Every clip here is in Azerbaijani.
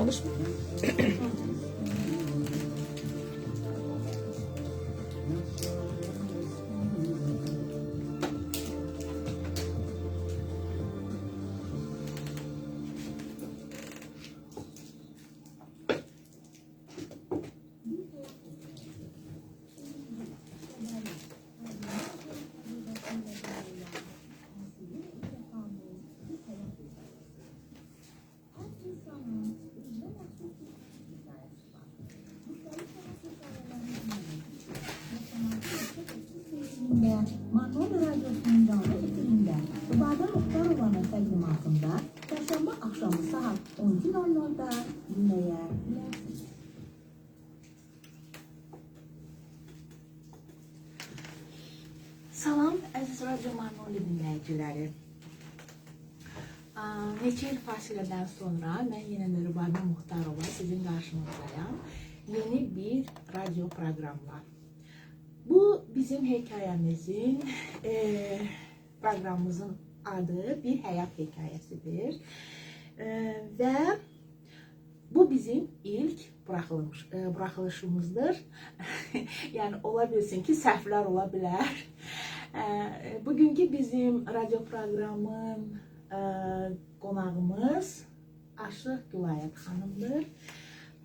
Yanlış mı? Manol Radyosu'nun canlı efirində İbadə Muxtarovanın təqdimatında Çərşənbə axşamı saat 12:00-da dinləyə bilərsiniz. Salam, əziz Radyo Manoli dinləyiciləri. Neçə il fasilədən sonra mən yenə Rübabə Muxtarova sizin qarşınızdayım. Yeni bir radyo proqramla. Bu bizim hekayəmizin, proqramımızın adı bir həyat hekayəsidir. Və bu bizim ilk buraxılışımızdır. Yəni ola bilsin ki, səhvlər ola bilər. Bugünkü bizim radyo proqramın qonağımız Aşıq Gülayət xanımdır.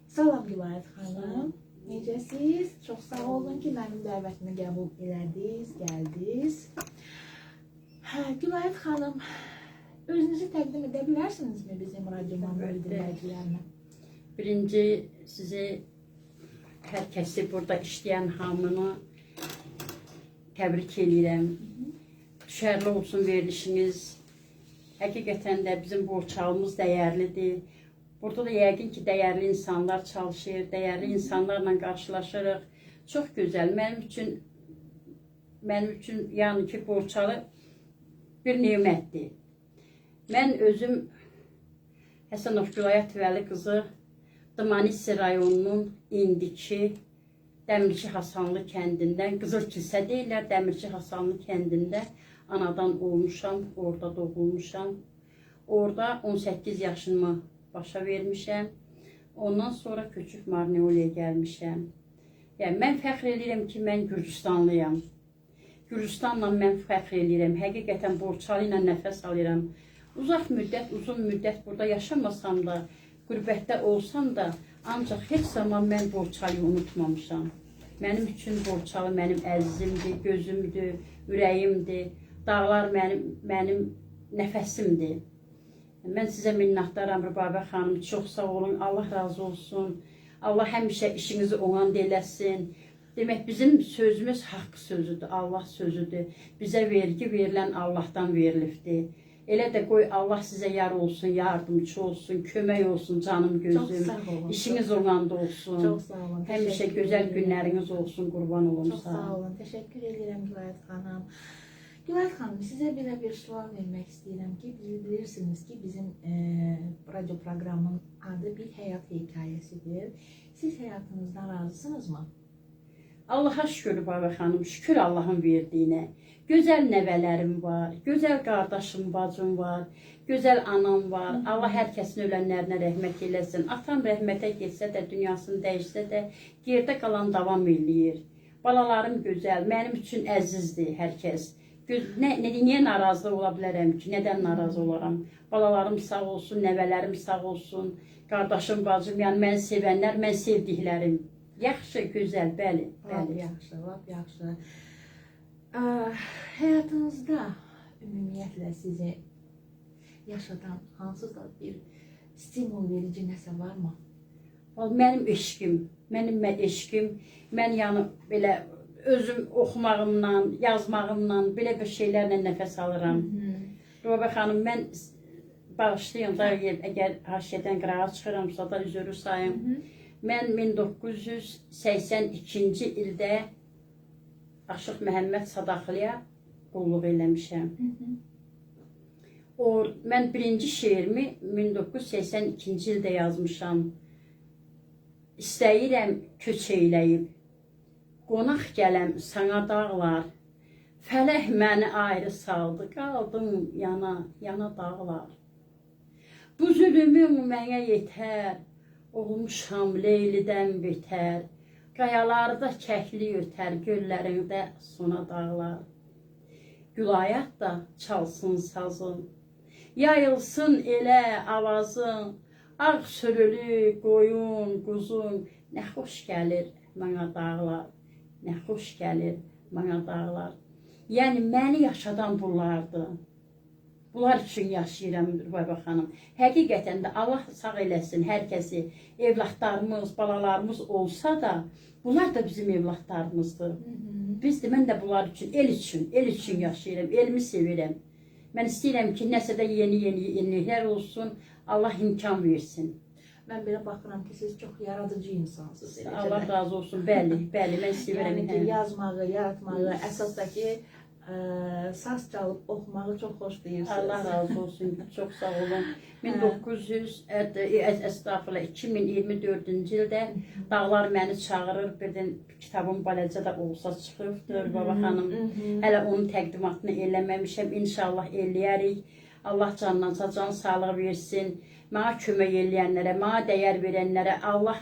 Salam Gülayət xanım. Necəsiz? Çox sağ olun ki, mənim dəvətimi qəbul elədiniz, gəldiniz. Gülayət xanım, özünüzü təqdim edə bilərsinizmi bizim radyo Manoli dinləyicilərinə? Birinci sizi, hər kəsi burada işləyən hamını təbrik edirəm. Şərli olsun verilişiniz. Həqiqətən də bizim borçalımız dəyərlidir. Burada da yəqin ki, dəyərli insanlar çalışır, dəyərli insanlarla qarşılaşırıq. Çox gözəl. Mənim üçün yəni ki, borçalı bir nemətdir. Mən özüm Həsənov Gülayət Vəli qızı Dımanisi rayonunun indiki Dəmirçi Hasanlı kəndindən, Qızılkilsə deyirlər, Dəmirçi Hasanlı kəndində anadan olmuşam, orada doğulmuşam. Orada 18 yaşımı başa vermişəm. Ondan sonra köçüb Marneoliyə gəlmişəm. Yəni, mən fəxr edirəm ki, mən Gürcüstanlıyam. Gürcüstanla mən fəxr edirəm. Həqiqətən Borçalı ilə nəfəs alıram. Uzaq müddət, uzun müddət burada yaşamasam da, qürbətdə olsam da, ancaq heç zaman mən Borçalıyı unutmamışam. Mənim üçün Borçalı mənim əzizimdir, gözümdür, ürəyimdir. Dağlar mənim nəfəsimdir. Mən sizə minnətdaram Rübabə xanım, çox sağ olun, Allah razı olsun. Allah həmişə işinizi onand eləsin. Demək, bizim sözümüz haqq sözüdür, Allah sözüdür. Bizə vergi verilən Allahdan verilibdir. Elə də qoy Allah sizə yar olsun, yardımcı olsun, kömək olsun canım gözüm. Çox sağ olun. İşiniz onanda olsun. Çox sağ olun. Həmişə gözəl günləriniz olsun, qurban olun. Çox sağ olun. Təşəkkür edirəm Gülayət xanım. Gülayət xanım, sizə belə bir sual vermək istəyirəm ki, bilirsiniz ki, bizim radyo proqramın adı bir həyat hekayəsidir. Siz həyatınızdan razısınızmı? Allaha şükür Rübabə xanım, şükür Allahın verdiyinə. Gözəl nəvələrim var, gözəl qardaşım, bacım var, gözəl anam var. Allah hər kəsin ölənlərinə rəhmət eləsin. Atam rəhmətə getsə də, dünyasını dəyişsə də, yerdə qalan davam eləyir. Balalarım gözəl, mənim üçün əzizdir hər kəs. Niyə narazı ola bilərəm ki, nədən narazı olaram? Balalarım sağ olsun, nəvələrim sağ olsun, qardaşım, bacım, yəni məni sevənlər, mən sevdiklərim. Yaxşı, gözəl, bəli. Lap yaxşı, lap yaxşı. Həyatınızda ümumiyyətlə sizi yaşadan hansısa bir stimul verici nəsə varmı? Mənim eşqim, mən yəni belə özüm oxumağımdan, yazmağımdan, belə bir şeylərlə nəfəs alıram. Rübabə xanım, mən bağışlayın da, əgər haşiyədən qırağa çıxıramsa da üzürü sayım. Mən 1982-ci ildə Aşıq Məhəmməd Sadaqlıya qulluq eləmişəm. Mən birinci şeirimi 1982-ci ildə yazmışam. İstəyirəm köç eyləyib, qonaq gələm sana dağlar, fələk məni ayrı saldı, qaldım yana dağlar. Bu zülümün mənə yetər, Olmuşam Leylidən betər, qayalarda kəkli ötər, göllərində sona dağlar. Gülayat da çalsın sazın, yayılsın elə avazın, ağ sürülü qoyun, quzun, nə xoş gəlir mənə dağlar, nə xoş gəlir mənə dağlar. Yəni məni yaşadan bunlardır. Bunlar üçün yaşayıram Rübabə xanım. Həqiqətən də Allah sağ eləsin hər kəsi. Evlatlarımız, balalarımız olsa da, bunlar da bizim evlatlarımızdır. Biz də, mən də bunlar üçün, el üçün yaşayıram, elimi sevirəm. Mən istəyirəm ki, nəsə də yeniliklər olsun, Allah imkan versin. Mən belə baxıram ki, siz çox yaradıcı insansınız. Allah razı olsun, bəli, mən sevirəm. Yəni ki, yazmağı, yaratmağı, əsasdakı saz çalıb oxumağı çox xoşlayırsınız. Allah razı olsun, çox sağ olun. 2024-cü ildə Dağlar məni çağırır, birdən kitabım baləcədə olsa çıxıbdır, Baba xanım. Hələ onun təqdimatını eləməmişəm, inşallah eləyərik. Allah canlansa can sağlıq versin. Mənə kömək eləyənlərə, mənə dəyər verənlərə Allah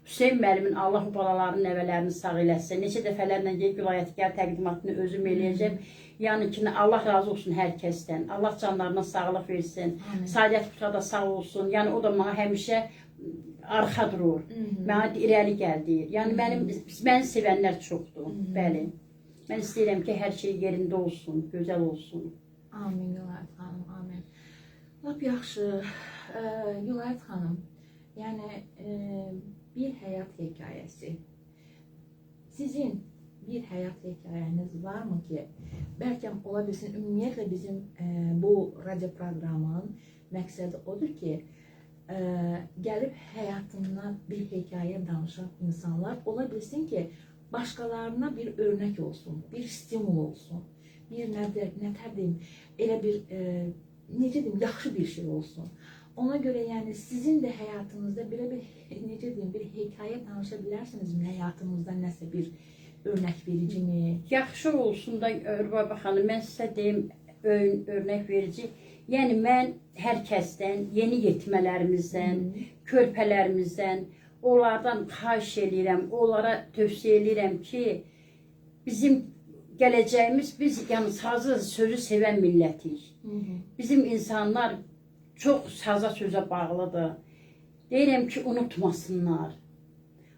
Hüseyin müəllimin Allah bu balaların nəvələrini sağ eləsin. Neçə dəfələrlə Gülayətgər təqdimatını özüm eləyəcəm. Yəni ki, Allah razı olsun hər kəsdən. Allah canlarına sağlıq versin. Saadət Quta da sağ olsun. Yəni o da mənə həmişə arxa durur. Mənə irəli gəldi. Yəni məni sevənlər çoxdur. Bəli. Mən istəyirəm ki, hər şey yerində olsun, gözəl olsun. Amin Gülayət xanım, amin. Lap yaxşı. Gülayət xanım, yəni bir həyat hekayəsi. Sizin bir həyat hekayəniz varmı ki, bəlkə ola bilsin, ümumiyyətlə bizim bu radio proqramın məqsədi odur ki, gəlib həyatından bir hekayə danışan insanlar ola bilsin ki, başqalarına bir örnək olsun, bir stimul olsun, bir nə deyim, elə bir, necə deyim, yaxşı bir şey olsun. Ona görə yəni sizin də həyatınızda belə bir, necə deyim, bir hekayə danışa bilərsinizmi həyatınızda nəsə bir örnək vericimi? Yaxşı olsun da Rübabə xanım, mən sizə deyim örnək verici. Yəni mən hər kəsdən, yeni yetimələrimizdən, körpələrimizdən, onlardan xahiş edirəm, onlara tövsiyə edirəm ki, bizim gələcəyimiz, biz yəni sazı, sözü sevən millətik. Bizim insanlar çox saza sözə bağlıdır. Deyirəm ki, unutmasınlar.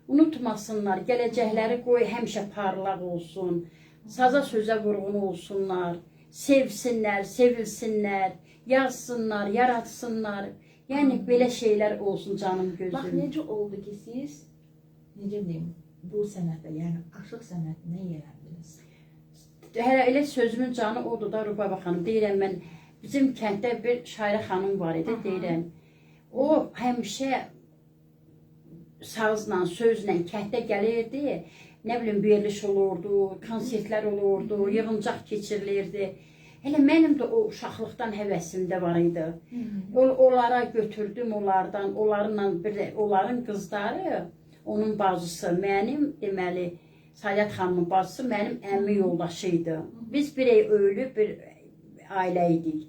Unutmasınlar, gələcəkləri qoy həmişə parlaq olsun. Saza sözə vurğun olsunlar. Sevsinlər, sevilsinlər, yazsınlar, yaratsınlar. Yəni belə şeylər olsun canım gözüm. Bax, necə oldu ki, siz, necə deyim, bu sənətdə, yəni aşıq sənətinə yələndiniz? Hələ elə sözümün canı odur da Rübabə xanım, deyirəm mən, bizim kənddə bir şairə xanım var idi, deyirəm. O həmişə sazla, sözlə kənddə gəlirdi, nə bilim, veriliş olurdu, konsertlər olurdu, yığıncaq keçirilirdi. Elə mənim də o uşaqlıqdan həvəsimdə var idi. Onlara götürdüm onlardan, onların qızları, onun bacısı, mənim deməli, Saadət xanımın bacısı mənim əmmi yoldaşı idi. Biz bir öylü bir ailə idik.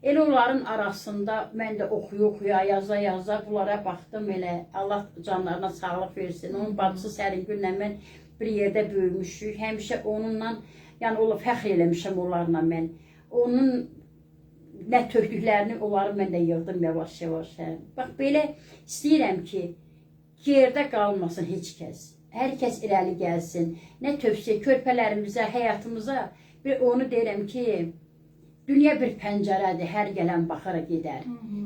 Elə onların arasında mən də oxuya, yaza, bunlara baxdım elə. Allah canlarına sağlıq versin. Onun bacısı Səringüllə mən bir yerdə böyümüşük. Həmişə onunla, yəni fəxr eləmişəm onlarla mən. Onun nə tökdüklərini, onları mən də yığdım yavaş-yavaş. Bax, belə istəyirəm ki, yerdə qalmasın heç kəs. Hər kəs irəli gəlsin. Nə tövsiyə, körpələrimizə, həyatımıza, onu deyirəm ki, dünya bir pəncərədir, hər gələn baxaraq gedər.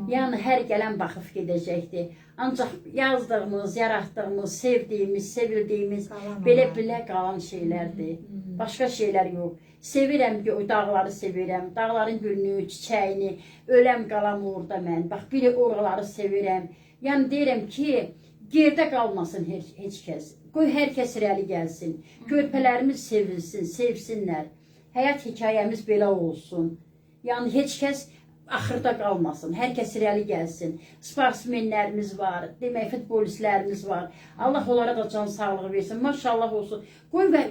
Yəni, hər gələn baxıb gedəcəkdir. Ancaq yazdığımız, yaratdığımız, sevdiyimiz, sevildiyimiz belə qalan şeylərdir. Başqa şeylər yox. Sevirəm ki, o dağları sevirəm, dağların gülünü, çiçəyini, öləm qalam orada mən. Bax, biri oraları sevirəm. Yəni, deyirəm ki, yerdə qalmasın heç kəs. Qoy hər kəs irəli gəlsin. Körpələrimiz sevilsin, sevsinlər. Həyat hekayəmiz belə olsun. Yəni, heç kəs axırda qalmasın. Hər kəs irəli gəlsin. Sportsmenlərimiz var, demək, futbolistlərimiz var. Allah onlara da can sağlığı versin. Maşallah olsun. Qoy və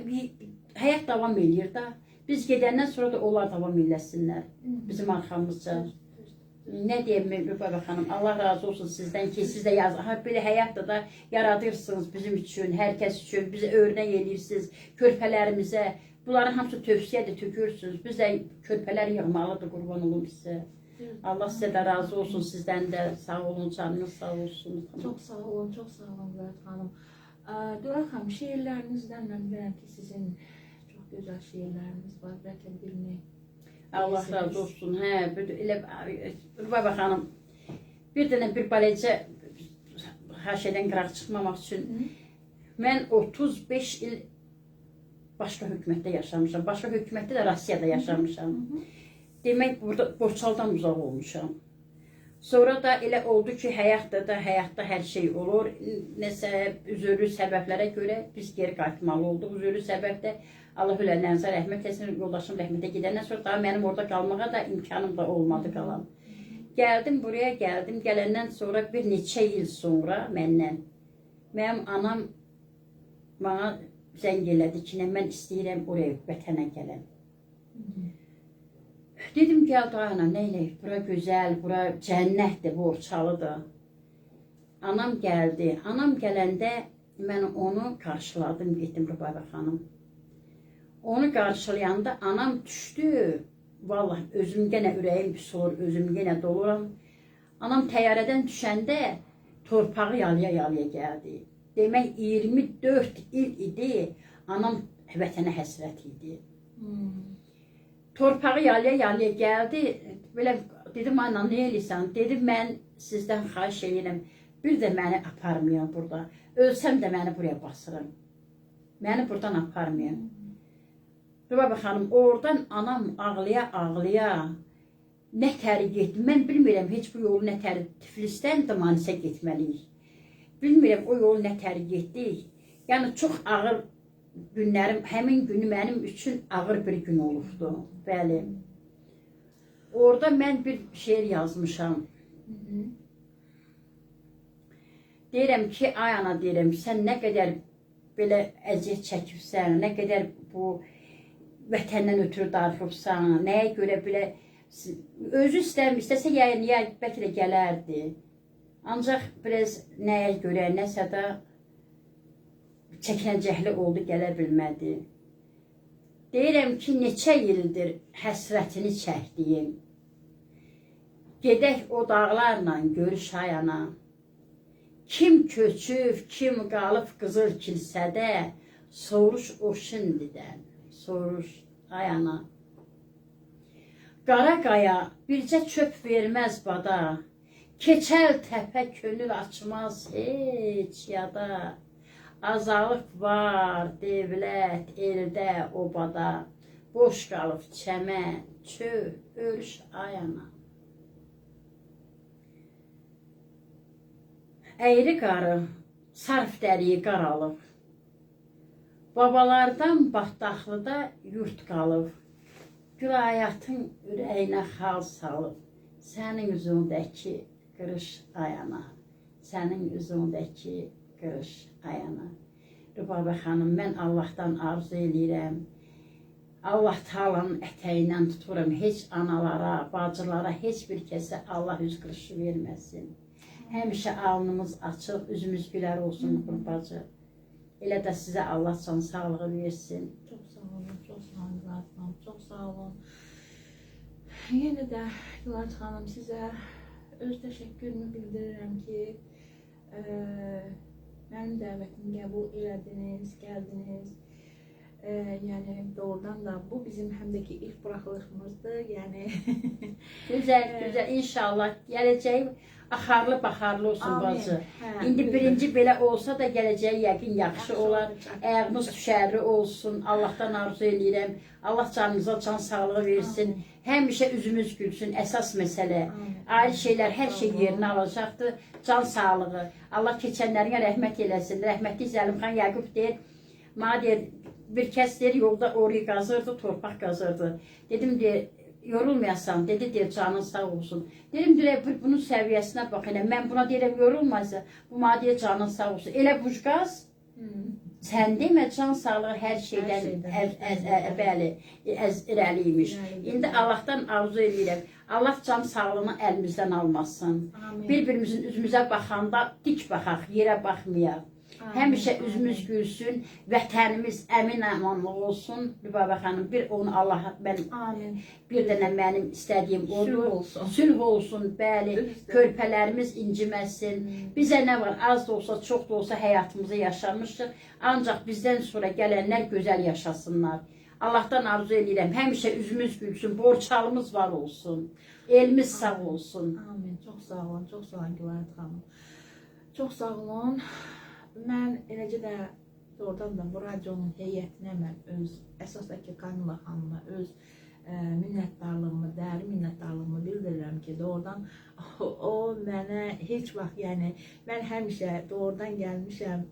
həyat davam edir da. Biz gedəndən sonra da onlar davam eləsinlər. Bizim arxamızca. Ne diyeyim Rübaba Hanım, Allah razı olsun sizden ki siz de böyle hayatta da yaradırsınız bizim için, herkes için, bize örnek edirsiniz, körpələrimize. Bunların hamısı tövsiyedir, tükürsünüz. Biz de körpələr yığmalıdır, kurban olun size. Allah size de razı olsun, sizden de sağ olun, canınız sağ olsun. Çok sağ olun, çok sağ olun Gülayat Hanım. Gülayat Hanım, şiirlerinizden ben bilirəm ki sizin çok güzel şiirleriniz var. Belki birini Allah razı olsun. Rübaba Hanım, bir dənə bir baləcə haşədən qıraq çıxmamaq üçün mən 35 il başqa hökumətdə yaşamışam. Başqa hökumətdə də Rusiyada yaşamışam. Demək, burada Borçaldan uzaq olmuşam. Sonra da elə oldu ki, həyatda hər şey olur. Nəsə üzürlü səbəblərə görə biz geri qayıtmalı olduq. Üzürlü səbəbdə Allah ölənlərinizə rəhmət etsin, yoldaşım rəhmətə gedəndən sonra daha mənim orada qalmağa da imkanım da olmadı qalan. Gəldim buraya, gələndən sonra bir neçə il sonra məndən, mənim anam bana zəng elədi ki, mən istəyirəm oraya vətənə gələm. Dedim, gəl dayana, neyləyik, bura gözəl, bura cənnətdir, Borçalıdır. Anam gəldi, anam gələndə mən onu qarşıladım, getdim Rübaba xanım. Onu qarşılayanda anam düşdü, vallahi özüm yenə ürəyim pis olur, özüm yenə doluram. Anam təyyarədən düşəndə torpağı yalıya gəldi. Demək 24 il idi, anam vətənə həsrət idi. Torpağı yalıya gəldi, belə dedim, ana nə eləyirsən? Dedim, mən sizdən xahiş edirəm, bir də məni aparmayın burada. Ölsəm də məni buraya basırım. Məni buradan aparmayın. Rübaba xanım, oradan anam ağlaya, nə təri getdi. Mən bilmirəm, heç bu yolu nə təri Tiflisdən Dımanis'ə getməliyik. Bilmirəm, o yolu nə təri getdik. Yəni, çox ağır günlərim, həmin günü mənim üçün ağır bir gün olubdu. Bəli. Orada mən bir şeir yazmışam. Deyirəm ki, ay ana deyirəm, sən nə qədər belə əziyyət çəkibsən, nə qədər bu vətəndən ötürü darıxıbsan, nəyə görə belə, özü istəsə bəlkə də gələrdi. Ancaq biraz nəyə görə, nəsə də çəkinəcəkli oldu, gələ bilmədi. Deyirəm ki, neçə ildir həsrətini çəkdiyim, gedək o dağlarla görüş ayana, kim köçüb, kim qalıb qızıl kilsədə, soruş o şimdidən. Soruş ayana. Qara qaya bircə çöp verməz bada, keçəl təpə könül açmaz heç yada. Azalıq var devlət eldə obada, boş qalıb çəmən, çöl, örüş ayana. Əyri qarı, sarf dəriyi qaralıb, babalardan bataqlıda yurt qalıb, Gülayatın ürəyinə xal salıb, sənin üzündəki qırış ayana, sənin üzündəki qırış ayana. Rübaba xanım, mən Allahdan arzu edirəm, Allah Taala'nın ətəyindən tuturam, heç analara, bacılara, heç bir kəsə Allah üz qırışı verməsin. Həmişə alnımız açıq, üzümüz gülər olsun bacı. Elə də sizə Allah can sağlığı versin. Çok sağ olun, çok sağ olun Gülayat Hanım, çok sağ olun. Yenə də Gülayat Hanım sizə öz təşəkkürümü bildirirəm ki, mənim dəvətimi qəbul elədiniz, gəldiniz. Yəni doğrudan da bu bizim həmdəki ilk buraxılışımızdır. Yəni Gözəl, inşallah gələcək axarlı baxarlı olsun bacı. İndi birinci belə olsa da gələcəyi yəqin yaxşı olar. Ayağımız düşərli olsun. Allahdan arzu edirəm. Allah canınıza can sağlığı versin. Həmişə üzümüz gülsün. Əsas məsələ. Ayrı şeylər, hər şey yerinə alacaqdır. Can sağlığı. Allah keçənlərinə rəhmət eləsin. Rəhmətli Zəlimxan Yaqub deyir, mənə deyir, bir kəs deyir, yolda orayı qazırdı, torpaq qazırdı. Dedim, deyir, yorulmayasan, dedi, deyir, canın sağ olsun. Dedim, deyir, bunun səviyyəsinə bax, elə mən buna deyirəm, yorulmaysa, bu mənə deyir, canın sağ olsun. Elə bucqaz, Sən demə can sağlığı hər şeydən bəli, irəliymiş. İndi Allahdan arzu edirəm. Allah can sağlığını əlimizdən almasın. Amin. Bir-birimizin üzümüzə baxanda dik baxaq, yerə baxmayaq. Həmişə üzümüz gülsün, vətənimiz əmin-amanlıq olsun. Lübabə xanım, Amin. bir dənə mənim istədiyim odur. Sülh olsun. Sülh olsun, bəli. Körpələrimiz inciməsin. Bizə nə var, az da olsa, çox da olsa həyatımızı yaşamışıq. Ancaq bizdən sonra gələnlər gözəl yaşasınlar. Allahdan arzu edirəm, həmişə üzümüz gülsün, borçalımız var olsun. Elimiz sağ olsun. Amin. Çox sağ olun, çox sağ olun Gülayət xanım. Çox sağ olun. Mən eləcə də doğrudan da bu radionun heyətinə mən öz, əsas da ki, Kamila xanıma öz minnətdarlığımı, dəri minnətdarlığımı bildirirəm ki, doğrudan o mənə heç vaxt, yəni mən həmişə doğrudan gəlmişəm,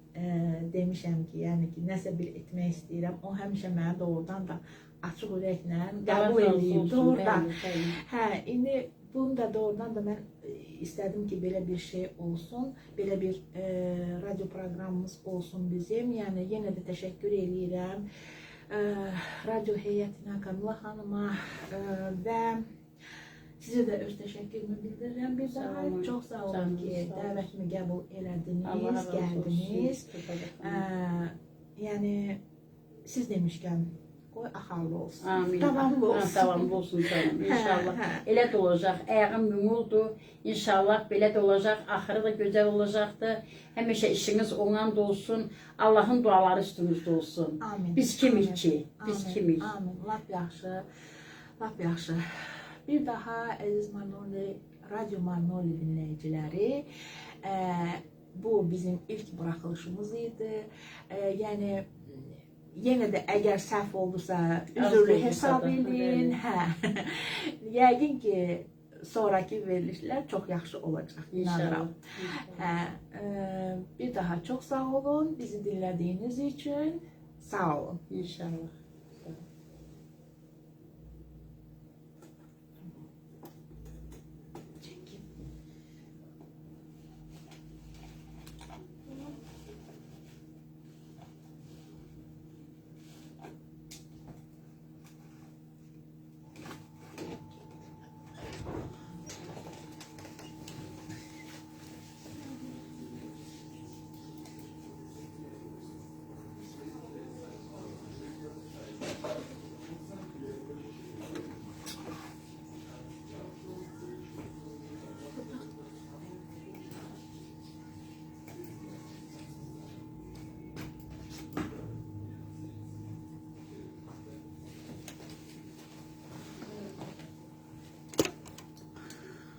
demişəm ki, yəni ki, nəsə bir etmək istəyirəm. O həmişə mənə doğrudan da açıq ürəklə qəbul edib, doğrudan. Hə, indi bunu da doğrudan da mən istədim ki, belə bir şey olsun, belə bir radio proqramımız olsun bizim. Yəni, yenə də təşəkkür edirəm radio heyətinə, Kamila xanıma və sizə də öz təşəkkürümü bildirirəm bir daha. Çox sağ olun ki, dəvətimi qəbul elədiniz, gəldiniz. Yəni, siz demişkən, qoy axarlı olsun. Amin. Davamlı olsun. Davamlı olsun canım, inşallah. Elə də olacaq. Əyağım yumuldu. İnşallah belə də olacaq. Axırı da gözəl olacaqdır. Həmişə işiniz ondan da olsun. Allahın duaları üstünüzdə olsun. Amin. Biz kimik ki? Biz kimik? Amin. Lap yaxşı. Lap yaxşı. Bir daha əziz Manoli, Radio Manoli dinləyiciləri, bu bizim ilk buraxılışımız idi. Yəni, yenə də əgər səhv oldusa, üzrlü hesab edin. Yəqin ki, sonraki verilişlər çox yaxşı olacaq. İnanıram. Bir daha çox sağ olun. Bizi dinlədiyiniz üçün sağ olun. İnşallah.